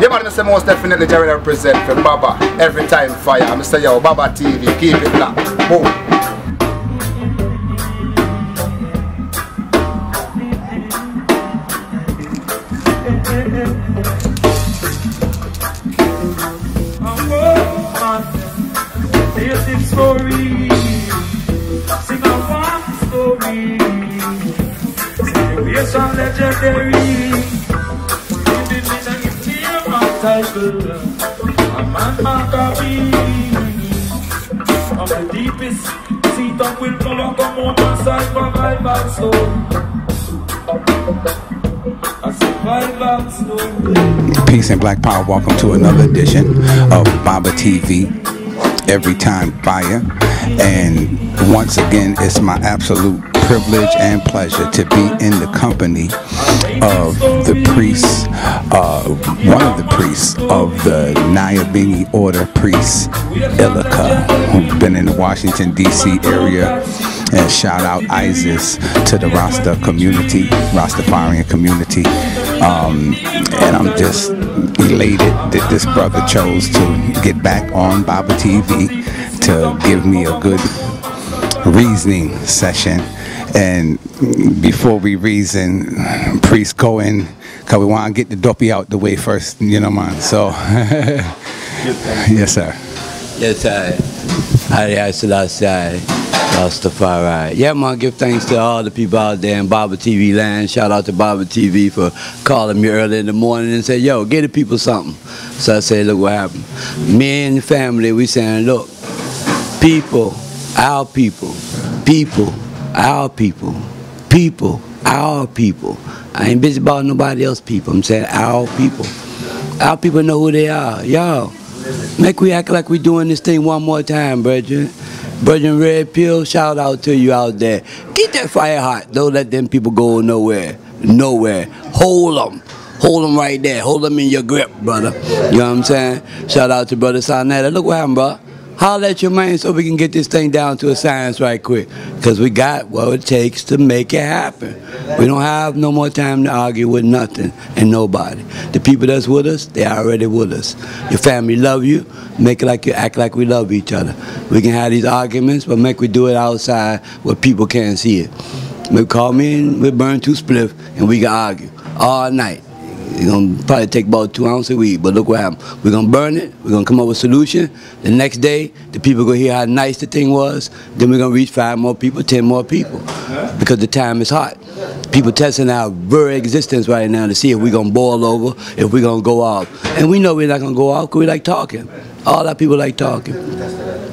Yeah, man, Mr. Most definitely Jerry represent for Baba every time fire. I'm Mr. Yo, Baba TV, keep it locked. Boom. Story, sing a one story, celebration legendary. Give me the name and title, a man Maccabee. Of the deepest seat of willpower, come out and survival story. A survival story. Peace and Black Power. Welcome to another edition of Baba TV. Every time fire, and once again it's my absolute privilege and pleasure to be in the company of the priest, one of the priests of the Nyabini order, priest Ilika, who's been in the Washington DC area. And shout out Isis to the Rasta community, Rastafarian community. And I'm just elated that this brother chose to get back on Baba TV to give me a good reasoning session. And before we reason, priest go in, because we want to get the dopey out the way first, you know, man. So, yes, sir. Yes, sir. Rastafari. Yeah, man, give thanks to all the people out there in Baba TV land. Shout out to Baba TV for calling me early in the morning and say, yo, get the people something. So I said, look what happened. Me and the family, we saying, look, people, our people, people, our people, people, our people. I ain't busy about nobody else's people. I'm saying our people. Our people know who they are. Y'all, make we act like we doing this thing one more time, brethren. Brethren Red Pill, shout out to you out there. Keep that fire hot. Don't let them people go nowhere. Nowhere. Hold them. Hold them right there. Hold them in your grip, brother. You know what I'm saying? Shout out to Brother Sonetta. Look what happened, bro. Holler at your man so we can get this thing down to a science right quick. Because we got what it takes to make it happen. We don't have no more time to argue with nothing and nobody. The people that's with us, they already with us. Your family love you. Make it like you act like we love each other. We can have these arguments, but make we do it outside where people can't see it. Maybe call me and we burn 2 spliffs and we can argue all night. It's going to probably take about 2 ounces of weed, but look what happened. We're going to burn it. We're going to come up with a solution. The next day, the people are going to hear how nice the thing was. Then we're going to reach 5 more people, 10 more people, because the time is hot. People testing our very existence right now to see if we're going to boil over, if we're going to go off. And we know we're not going to go off because we like talking. All our people like talking.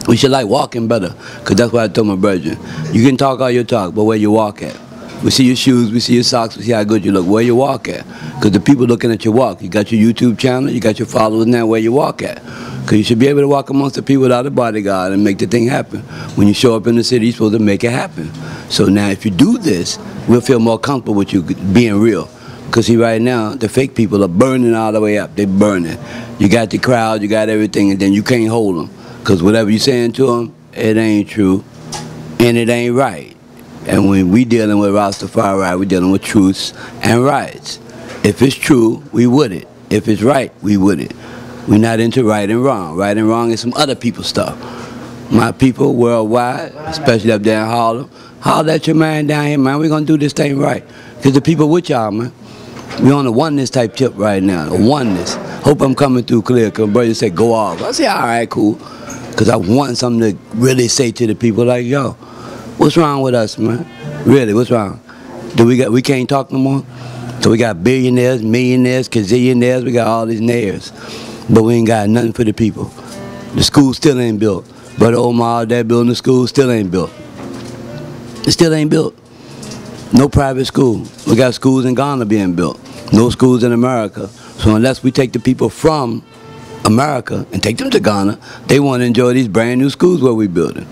We should like walking better, because that's what I told my brethren. You can talk all your talk, but where you walk at? We see your shoes, we see your socks, we see how good you look. Where you walk at? Because the people looking at your walk. You got your YouTube channel, you got your followers now, where you walk at? Because you should be able to walk amongst the people without a bodyguard and make the thing happen. When you show up in the city, you're supposed to make it happen. So now if you do this, we'll feel more comfortable with you being real. Because see, right now, the fake people are burning all the way up. They're burning. You got the crowd, you got everything, and then you can't hold them. Because whatever you're saying to them, it ain't true, and it ain't right. And when we dealing with Rastafari, we're dealing with truths and rights. If it's true, we with it. If it's right, we with it. We're not into right and wrong. Right and wrong is some other people's stuff. My people worldwide, especially up there in Harlem, holler at your man down here, man. We're going to do this thing right. Because the people with y'all, man, we're on the oneness type tip right now. The oneness. Hope I'm coming through clear, because brother said go off. I say, all right, cool. Because I want something to really say to the people like, yo, what's wrong with us, man? Really, what's wrong? We can't talk no more? So we got billionaires, millionaires, gazillionaires, we got all these nairs. But we ain't got nothing for the people. The school still ain't built. Brother Omar, they're building the school, still ain't built. It still ain't built. No private school. We got schools in Ghana being built. No schools in America. So unless we take the people from America and take them to Ghana, they want to enjoy these brand new schools where we're building.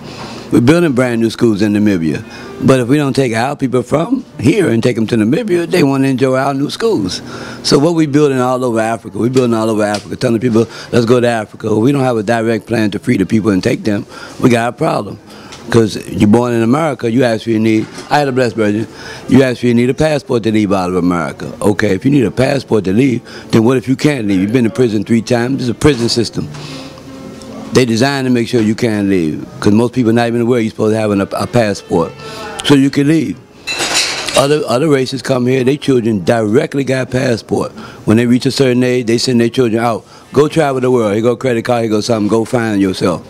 We're building brand new schools in Namibia. But if we don't take our people from here and take them to Namibia, they want to enjoy our new schools. So what we building all over Africa, we're building all over Africa, telling people, let's go to Africa. We don't have a direct plan to free the people and take them. We got a problem. Because you're born in America, you actually need, I had a blessed virgin, you actually need a passport to leave out of America. Okay, if you need a passport to leave, then what if you can't leave? You've been to prison 3 times. This is a prison system. They designed to make sure you can't leave. Because most people are not even aware you're supposed to have a passport. So you can leave. Other races come here, their children directly got a passport. When they reach a certain age, they send their children out. Go travel the world. Here go credit card, here go something. Go find yourself.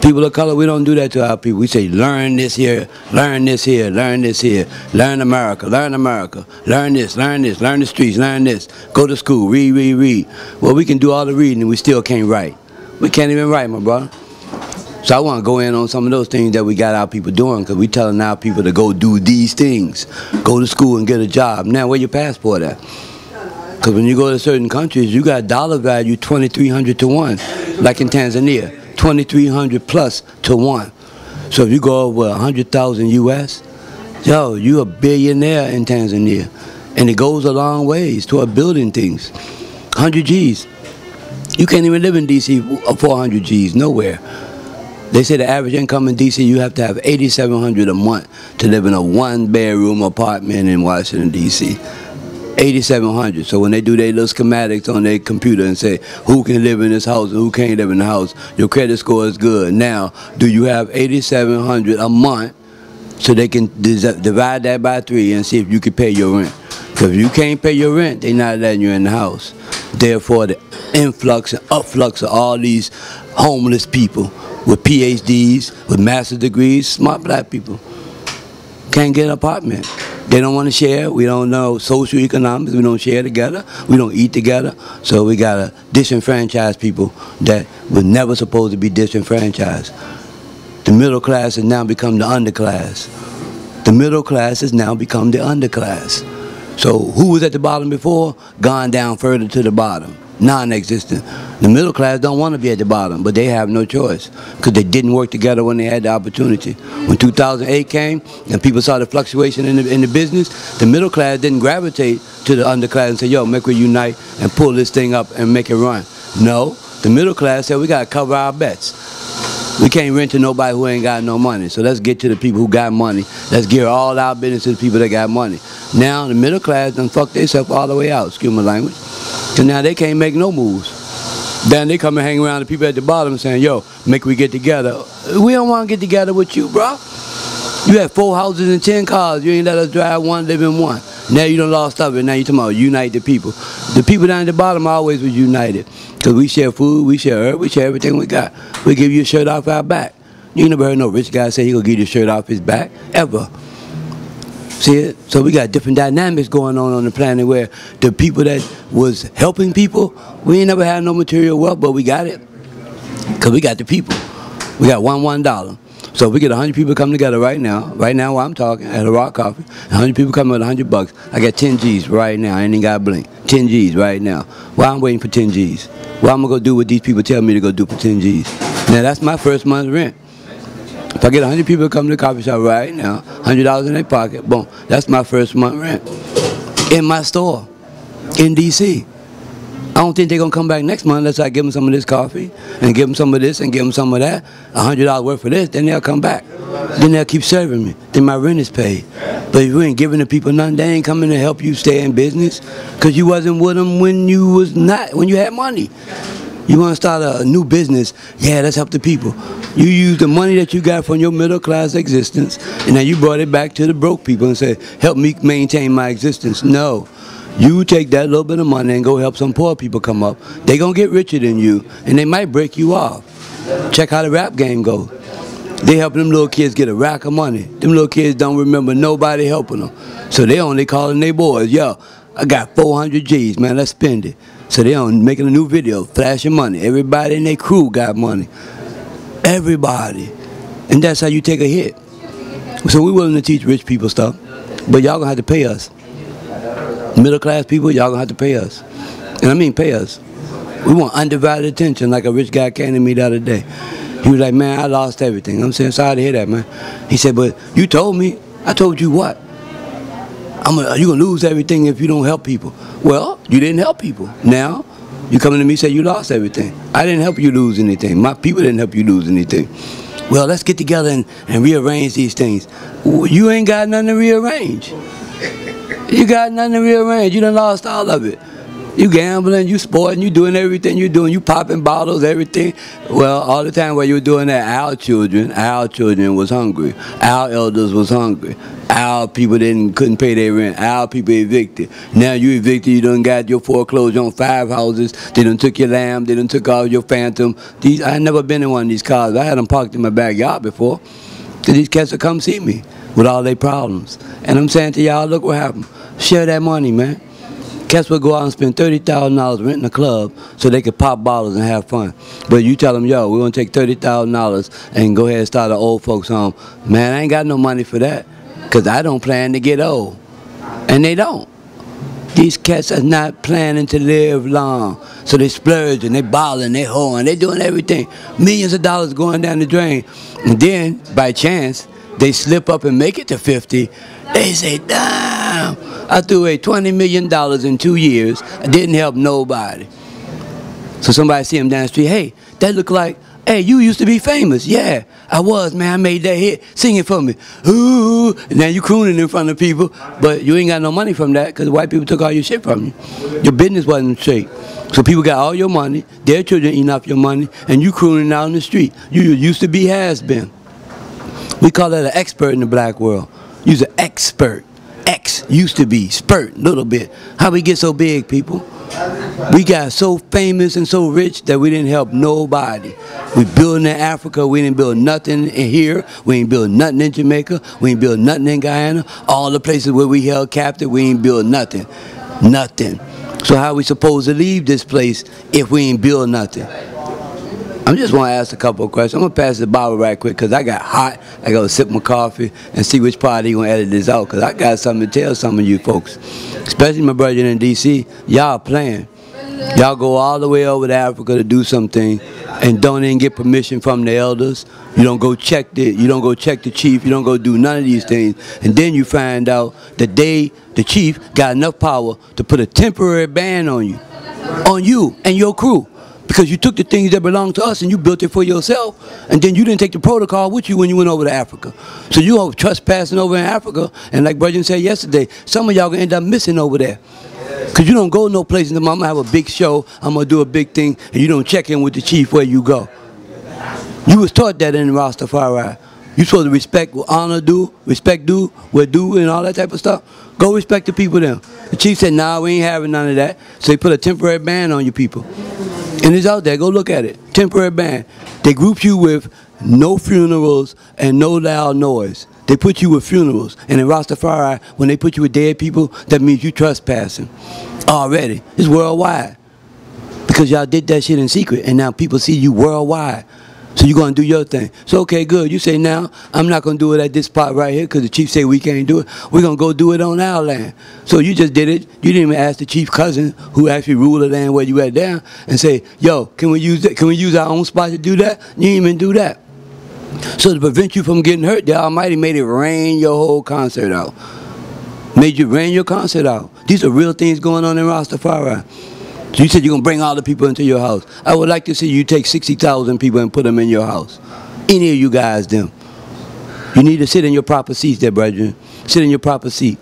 People of color, we don't do that to our people. We say, learn this here, learn this here, learn this here, learn America, learn America, learn this, learn the streets, learn this, go to school, read, read, read. Well, we can do all the reading and we still can't write. We can't even write, my brother. So I want to go in on some of those things that we got our people doing, because we telling our people to go do these things. Go to school and get a job. Now, where your passport at? Because when you go to certain countries, you got dollar value 2,300 to 1, like in Tanzania. 2,300 plus to 1. So if you go over 100,000 US, yo, you a billionaire in Tanzania. And it goes a long ways toward building things. 100 G's. You can't even live in DC 400 G's, nowhere. They say the average income in DC, you have to have $8,700 a month to live in a 1-bedroom apartment in Washington, DC. $8,700. So when they do their little schematics on their computer and say who can live in this house and who can't live in the house, your credit score is good. Now, do you have $8,700 a month so they can divide that by 3 and see if you can pay your rent? Because if you can't pay your rent, they're not letting you in the house. Therefore, the influx and upflux of all these homeless people with PhDs, with master's degrees, smart black people, can't get an apartment. They don't want to share. We don't know social economics. We don't share together. We don't eat together. So we got to disenfranchise people that were never supposed to be disenfranchised. The middle class has now become the underclass. The middle class has now become the underclass. So who was at the bottom before? Gone down further to the bottom. Non-existent. The middle class don't want to be at the bottom, but they have no choice because they didn't work together when they had the opportunity. When 2008 came and people saw the fluctuation in the business, the middle class didn't gravitate to the underclass and say, yo, make we unite and pull this thing up and make it run. No, the middle class said we got to cover our bets. We can't rent to nobody who ain't got no money. So let's get to the people who got money. Let's gear all our business to the people that got money. Now the middle class done fucked themselves all the way out, excuse my language. So now they can't make no moves. Then they come and hang around the people at the bottom saying, yo, make we get together. We don't want to get together with you, bro. You had 4 houses and 10 cars. You ain't let us drive one, live in one. Now you done lost of it. Now you talking about unite the people. The people down at the bottom always was united. Because we share food, we share herb, we share everything we got. We give you a shirt off our back. You never heard no rich guy say he gonna give you a shirt off his back, ever. See it? So we got different dynamics going on the planet where the people that was helping people, we ain't never had no material wealth, but we got it. Because we got the people. We got $1. So if we get 100 people come together right now while I'm talking at a Rock Coffee, 100 people come with $100, I got 10 G's right now. I ain't even got to blink. 10 G's right now. Why I'm waiting for 10 G's? What I'm going to go do what these people tell me to go do for 10 G's? Now that's my first month's rent. If I get 100 people to come to the coffee shop right now, $100 in their pocket, boom, that's my first month rent. In my store, in D.C. I don't think they're going to come back next month unless I give them some of this coffee and give them some of this and give them some of that. $100 worth for this, then they'll come back. Then they'll keep serving me. Then my rent is paid. But if you ain't giving the people nothing, they ain't coming to help you stay in business because you wasn't with them when you had money. You want to start a new business, yeah, let's help the people. You use the money that you got from your middle class existence and then you brought it back to the broke people and said, help me maintain my existence. No. You take that little bit of money and go help some poor people come up. They're going to get richer than you, and they might break you off. Check how the rap game goes. They helping them little kids get a rack of money. Them little kids don't remember nobody helping them. So they only calling their boys, yo, I got 400 G's, man, let's spend it. So they on making a new video, flashing money. Everybody in their crew got money. Everybody. And that's how you take a hit. So we're willing to teach rich people stuff, but y'all going to have to pay us. Middle class people, y'all gonna have to pay us. And I mean pay us. We want undivided attention like a rich guy came to me the other day. He was like, man, I lost everything. I'm saying, sorry to hear that, man. He said, but you told me. I told you what? You're gonna lose everything if you don't help people. Well, you didn't help people. Now, you coming to me and say you lost everything. I didn't help you lose anything. My people didn't help you lose anything. Well, let's get together and rearrange these things. You ain't got nothing to rearrange. You got nothing to rearrange. You done lost all of it. You gambling, you sporting, you doing everything you doing. You popping bottles, everything. Well, all the time while you were doing that, our children was hungry. Our elders was hungry. Our people couldn't pay their rent. Our people evicted. Now you evicted, you done got your foreclosure on 5 houses. They done took your lamb. They done took all your Phantom. I had never been in one of these cars. I had them parked in my backyard before. So these cats will come see me with all their problems. And I'm saying to y'all, look what happened. Share that money, man. Cats will go out and spend $30,000 renting a club so they could pop bottles and have fun. But you tell them, yo, we're going to take $30,000 and go ahead and start an old folks home. Man, I ain't got no money for that because I don't plan to get old. And they don't. These cats are not planning to live long. So they splurge and they balling, they hoeing, they doing everything. Millions of dollars going down the drain. And then, by chance, they slip up and make it to 50. They say, damn, I threw away $20 million in 2 years. I didn't help nobody. So somebody see him down the street, hey, that look like, hey, you used to be famous. Yeah, I was, man. I made that hit. Sing it for me. Ooh. And now you crooning in front of people, but you ain't got no money from that because white people took all your shit from you. Your business wasn't straight. So people got all your money, their children eating off your money, and you crooning out in the street. You used to be has-been. We call that an expert in the black world. You's an expert. X used to be, spurt, little bit. How we get so big, people? We got so famous and so rich that we didn't help nobody. We building in Africa, we didn't build nothing in here. We ain't build nothing in Jamaica. We ain't build nothing in Guyana. All the places where we held captive, we ain't build nothing. Nothing. So how we supposed to leave this place if we ain't build nothing? I just want to ask a couple of questions. I'm going to pass the Bible right quick because I got hot. I got to sip my coffee and see which part he going to edit this out because I got something to tell some of you folks, especially my brother in D.C. Y'all playing. Y'all go all the way over to Africa to do something and don't even get permission from the elders. You don't go check the chief. You don't go do none of these things. And then you find out that the chief, got enough power to put a temporary ban on you and your crew. Because you took the things that belong to us and you built it for yourself, and then you didn't take the protocol with you when you went over to Africa. So you are trespassing over in Africa, and like Brother said yesterday, some of y'all going to end up missing over there. Because you don't go no place, and I'm going to have a big show, I'm going to do a big thing, and you don't check in with the chief where you go. You was taught that in Rastafari. You supposed to respect what honor do, respect do, what do, and all that type of stuff. Go respect the people then. The chief said, nah, we ain't having none of that. So he put a temporary ban on you people. And it's out there. Go look at it. Temporary ban. They group you with no funerals and no loud noise. They put you with funerals. And in Rastafari, when they put you with dead people, that means you trespassing. Already. It's worldwide. Because y'all did that shit in secret. And now people see you worldwide. So you're going to do your thing. So, okay, good. You say, now, I'm not going to do it at this spot right here because the chief say we can't do it. We're going to go do it on our land. So you just did it. You didn't even ask the chief cousin who actually ruled the land where you at down and say, yo, can we use that? Can we use our own spot to do that? You didn't even do that. So to prevent you from getting hurt, the Almighty made it rain your whole concert out. Made you rain your concert out. These are real things going on in Rastafari. So you said you're going to bring all the people into your house. I would like to see you take 60,000 people and put them in your house. Any of you guys, them. You need to sit in your proper seats there, brethren. Sit in your proper seat.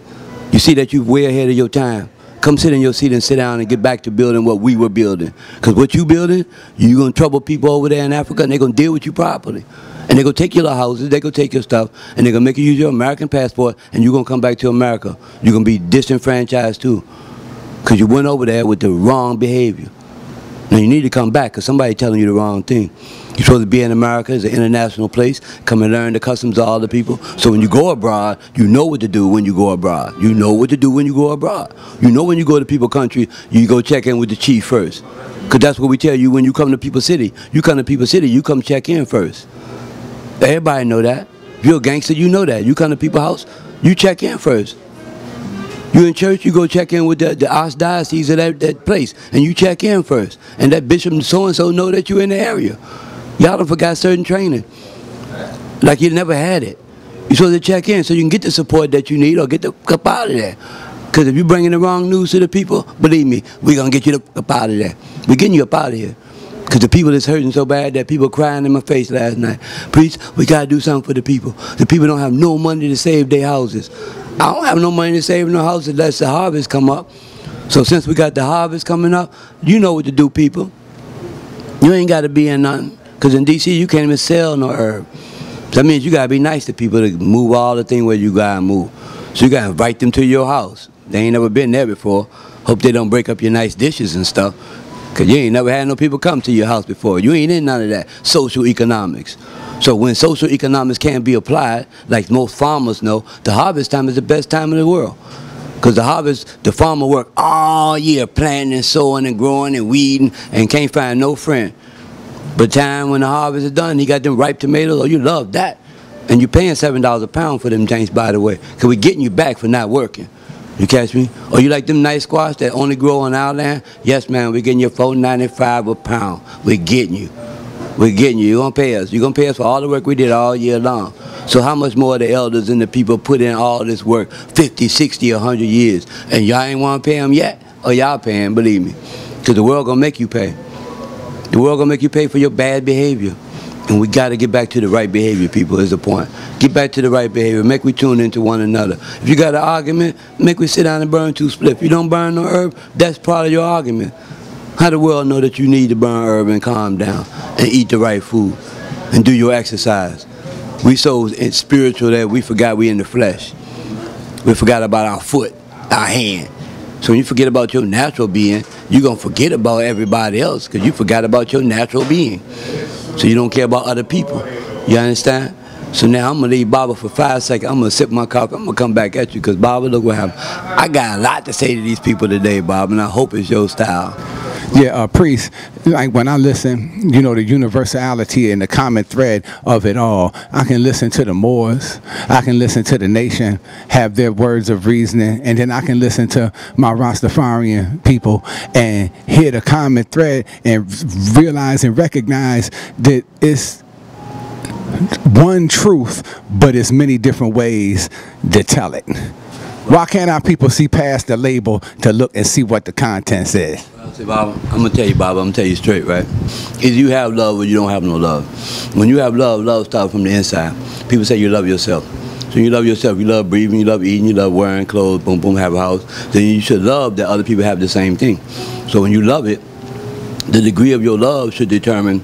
You see that you're way ahead of your time. Come sit in your seat and sit down and get back to building what we were building. Because what you building, you're going to trouble people over there in Africa and they're going to deal with you properly. And they're going to take your houses, they're going to take your stuff, and they're going to make you use your American passport, and you're going to come back to America. You're going to be disenfranchised too. Because you went over there with the wrong behavior. Now you need to come back because somebody's telling you the wrong thing. You're supposed to be in America. It's an international place. Come and learn the customs of all the people. So when you go abroad, you know what to do when you go abroad. You know what to do when you go abroad. You know when you go to people's country, you go check in with the chief first. Because that's what we tell you when you come to People's City. You come to People's City, you come check in first. Everybody know that. If you're a gangster, you know that. You come to people's house, you check in first. You in church, you go check in with the archdiocese of that place, and you check in first. And that bishop so-and-so know that you're in the area. Y'all done forgot certain training. Like you never had it. You're supposed to check in so you can get the support that you need or get the up out of there. Because if you're bringing the wrong news to the people, believe me, we're going to get you up out of there. We're getting you up out of here. Because the people is hurting so bad that people crying in my face last night. Preist, we got to do something for the people. The people don't have no money to save their houses. I don't have no money to save no houses unless the harvest come up. So since we got the harvest coming up, you know what to do, people. You ain't got to be in nothing. Because in D.C., you can't even sell no herb. That means you got to be nice to people to move all the things where you got to move. So you got to invite them to your house. They ain't never been there before. Hope they don't break up your nice dishes and stuff. Because you ain't never had no people come to your house before. You ain't in none of that social economics. So when social economics can't be applied, like most farmers know, the harvest time is the best time in the world. Because the harvest, the farmer work all year planting and sowing and growing and weeding and can't find no friend. But time when the harvest is done, he got them ripe tomatoes. Oh, you love that. And you're paying $7 a pound for them things, by the way. Because we're getting you back for not working. You catch me? Or you like them nice squash that only grow on our land? Yes, man, we're getting you $4.95 a pound. We're getting you. We're getting you. You're going to pay us. You're going to pay us for all the work we did all year long. So how much more the elders and the people put in all this work, 50, 60, 100 years, and y'all ain't want to pay them yet? Or y'all paying, believe me. Because the world going to make you pay. The world going to make you pay for your bad behavior. And we got to get back to the right behavior, people, is the point. Get back to the right behavior. Make we tune into one another. If you got an argument, make we sit down and burn 2 spliffs. If you don't burn no herb, that's part of your argument. How the world know that you need to burn herb and calm down and eat the right food and do your exercise? We so spiritual that we forgot we in the flesh. We forgot about our foot, our hand. So when you forget about your natural being, you're going to forget about everybody else because you forgot about your natural being. So you don't care about other people. You understand? So now I'm going to leave Baba for 5 seconds. I'm going to sip my coffee. I'm going to come back at you because, Baba, look what happened. I got a lot to say to these people today, Bob, and I hope it's your style. Yeah, Preist, like when I listen, you know, the universality and the common thread of it all, I can listen to the Moors, I can listen to the nation, have their words of reasoning, and then I can listen to my Rastafarian people and hear the common thread and realize and recognize that it's one truth, but it's many different ways to tell it. Why can't our people see past the label to look and see what the content says? Well, see, Baba, I'm going to tell you, Baba, I'm going to tell you straight, right? Either you have love or you don't have no love. When you have love, love starts from the inside. People say you love yourself. So you love yourself, you love breathing, you love eating, you love wearing clothes, boom, boom, have a house. Then you should love that other people have the same thing. So when you love it, the degree of your love should determine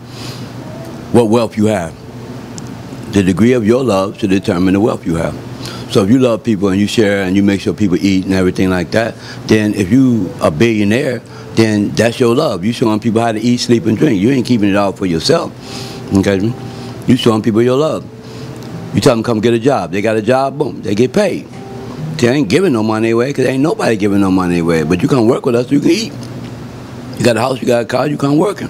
what wealth you have. The degree of your love should determine the wealth you have. So if you love people and you share and you make sure people eat and everything like that, then if you a billionaire, then that's your love. You showing people how to eat, sleep, and drink. You ain't keeping it all for yourself. Okay? You showing people your love. You tell them come get a job. They got a job, boom, they get paid. They ain't giving no money away because ain't nobody giving no money away. But you come work with us, you can eat. You got a house, you got a car, you come working.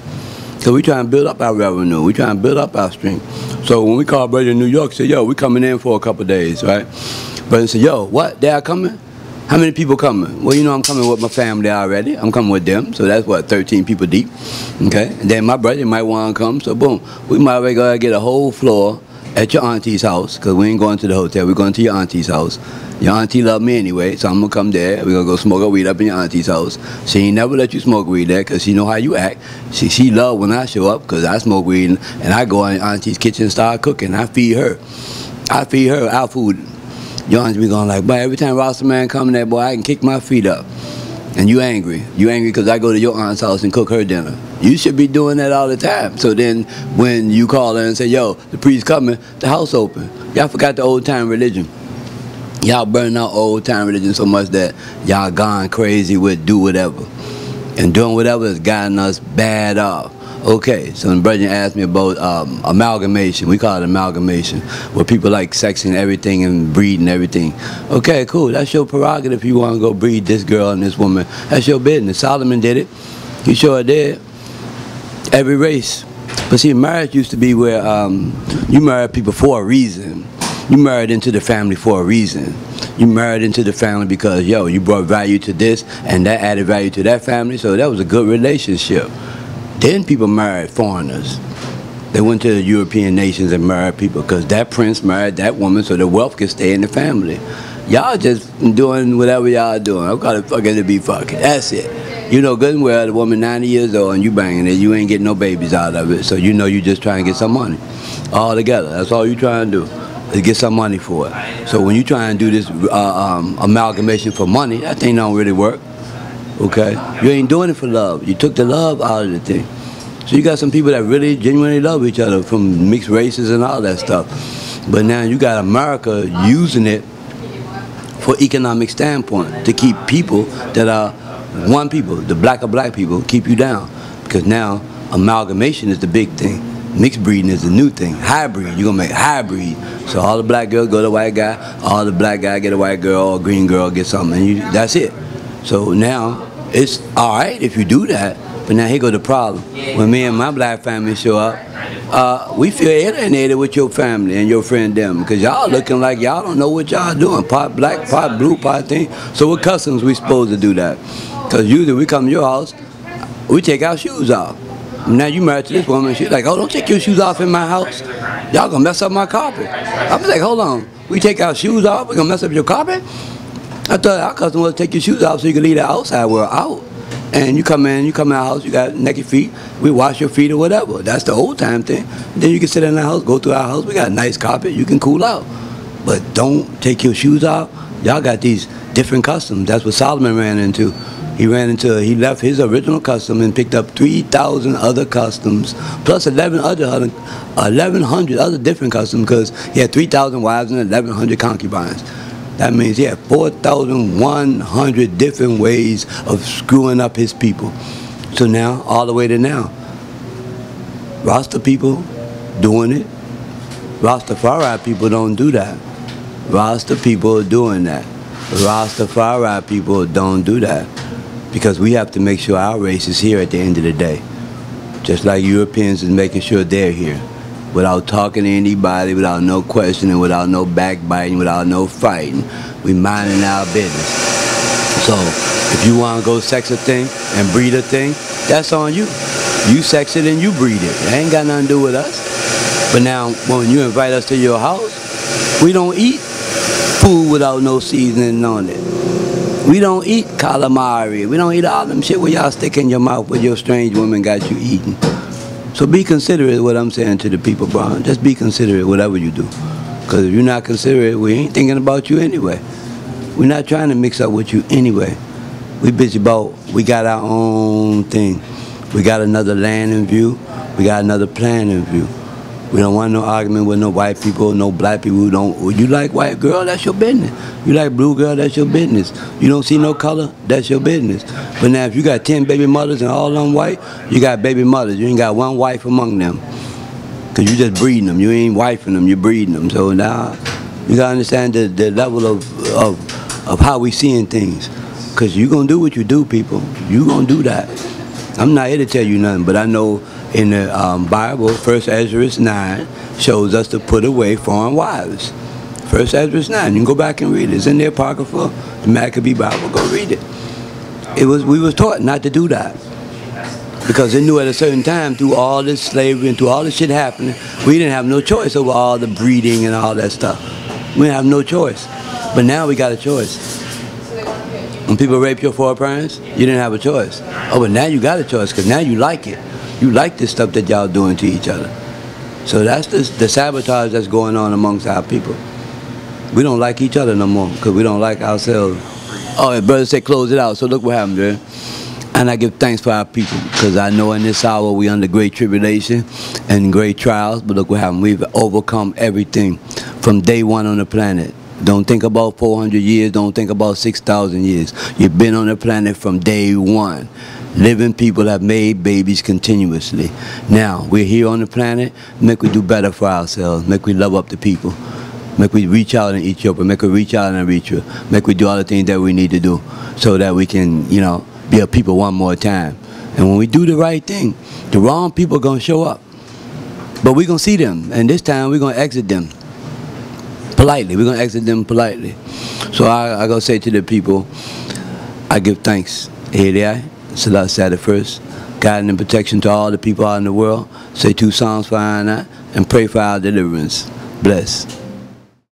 So we trying to build up our revenue. We trying to build up our strength. So when we call brother in New York, say, yo, we coming in for a couple of days, right? Brother say, yo, what? They are coming? How many people coming? Well, you know I'm coming with my family already. I'm coming with them. So that's what, 13 people deep. Okay? And then my brother might want to come. So boom, we might be going to get a whole floor at your auntie's house, because we ain't going to the hotel. We're going to your auntie's house. Your auntie love me anyway, so I'm going to come there. We're going to go smoke a weed up in your auntie's house. She ain't never let you smoke weed there because she know how you act. She love when I show up because I smoke weed and I go in auntie's kitchen and start cooking. I feed her. I feed her our food. Your auntie be going like, boy, every time Rasta man come there, boy, I can kick my feet up. And you angry. You angry because I go to your aunt's house and cook her dinner. You should be doing that all the time. So then when you call her and say, yo, the priest coming, the house open. Y'all forgot the old time religion. Y'all burning out old time religion so much that y'all gone crazy with do whatever. And doing whatever is gotten us bad off. Okay, so the brother asked me about amalgamation. We call it amalgamation, where people like sexing everything and breeding everything. Okay, cool. That's your prerogative if you want to go breed this girl and this woman. That's your business. Solomon did it. He sure did. Every race. But see, marriage used to be where you married people for a reason. You married into the family for a reason. You married into the family because, yo, you brought value to this and that added value to that family, so that was a good relationship. Then people married foreigners. They went to the European nations and married people because that prince married that woman so the wealth could stay in the family. Y'all just doing whatever y'all doing. I'm gonna fucking to be fucking. That's it. You know good and well the woman 90 years old and you banging it, you ain't getting no babies out of it. So you know you just trying to get some money. All together. That's all you trying to do. Is get some money for it. So when you try and do this amalgamation for money, that thing don't really work. Okay? You ain't doing it for love. You took the love out of the thing. So you got some people that really genuinely love each other from mixed races and all that stuff. But now you got America using it for economic standpoint to keep people that are one people, the black of black people, keep you down. Because now amalgamation is the big thing. Mixed breeding is the new thing. Hybrid, you're gonna make hybrid. So all the black girls go to the white guy, all the black guy get a white girl or a green girl get something, and that's it. So now it's all right if you do that, but now here go the problem. When me and my black family show up, we feel alienated with your family and your friend them, because y'all looking like y'all don't know what y'all doing. Pot black, pot blue, pot thing. So what customs we supposed to do that? Because usually we come to your house, we take our shoes off. Now you married to this woman, she's like, oh, don't take your shoes off in my house. Y'all gonna mess up my carpet. I was like, hold on, we take our shoes off, we gonna mess up your carpet? I thought our custom was to take your shoes off so you can leave the outside world out. And you come in our house, you got naked feet, we wash your feet or whatever. That's the old time thing. Then you can sit in the house, go through our house, we got a nice carpet, you can cool out. But don't take your shoes off. Y'all got these different customs. That's what Solomon ran into. He left his original custom and picked up 3,000 other customs, plus 1,100 other different customs, because he had 3,000 wives and 1,100 concubines. That means he had 4,100 different ways of screwing up his people. So now, all the way to now, Rasta people doing it. Rastafari people don't do that. Rasta people are doing that. Rastafari people don't do that. Because we have to make sure our race is here at the end of the day. Just like Europeans is making sure they're here. Without talking to anybody, without no questioning, without no backbiting, without no fighting. We minding our business. So, if you want to go sex a thing and breed a thing, that's on you. You sex it and you breed it. It ain't got nothing to do with us. But now, when you invite us to your house, we don't eat food without no seasoning on it. We don't eat calamari. We don't eat all them shit where y'all stick in your mouth with your strange woman got you eating. So be considerate of what I'm saying to the people, bro. Just be considerate whatever you do. Because if you're not considerate, we ain't thinking about you anyway. We're not trying to mix up with you anyway. We busy about, we got our own thing. We got another land in view. We got another plan in view. We don't want no argument with no white people, no black people who don't. You like white girl, that's your business. You like blue girl, that's your business. You don't see no color, that's your business. But now if you got 10 baby mothers and all of them white, you got baby mothers. You ain't got one wife among them. Because you just breeding them. You ain't wifing them, you're breeding them. So now you got to understand the level of how we seeing things. Because you're going to do what you do, people. You're going to do that. I'm not here to tell you nothing, but I know in the Bible, 1 Ezra 9 shows us to put away foreign wives. 1 Ezra 9, you can go back and read it. It's in the Apocrypha, the Maccabee Bible, go read it. We was taught not to do that. Because they knew at a certain time, through all this slavery and through all this shit happening, we didn't have no choice over all the breeding and all that stuff. We didn't have no choice. But now we got a choice. When people rape your foreparents, you didn't have a choice. Oh, but now you got a choice, because now you like it. You like this stuff that y'all doing to each other. So that's the sabotage that's going on amongst our people. We don't like each other no more, because we don't like ourselves. Oh, and brother said close it out, so look what happened, man. And I give thanks for our people, because I know in this hour we under great tribulation and great trials, but look what happened. We've overcome everything from day one on the planet. Don't think about 400 years, don't think about 6,000 years. You've been on the planet from day one. Living people have made babies continuously. Now, we're here on the planet, make we do better for ourselves, make we love up the people, make we reach out in Ethiopia, make we reach out in Eritrea, make we do all the things that we need to do so that we can, you know, be a people one more time. And when we do the right thing, the wrong people are going to show up. But we're going to see them, and this time we're going to exit them politely. We're going to exit them politely. So I going to say to the people, I give thanks. Here they are. Salah said it first. Guidance and protection to all the people out in the world. Say 2 songs for our night and pray for our deliverance. Bless.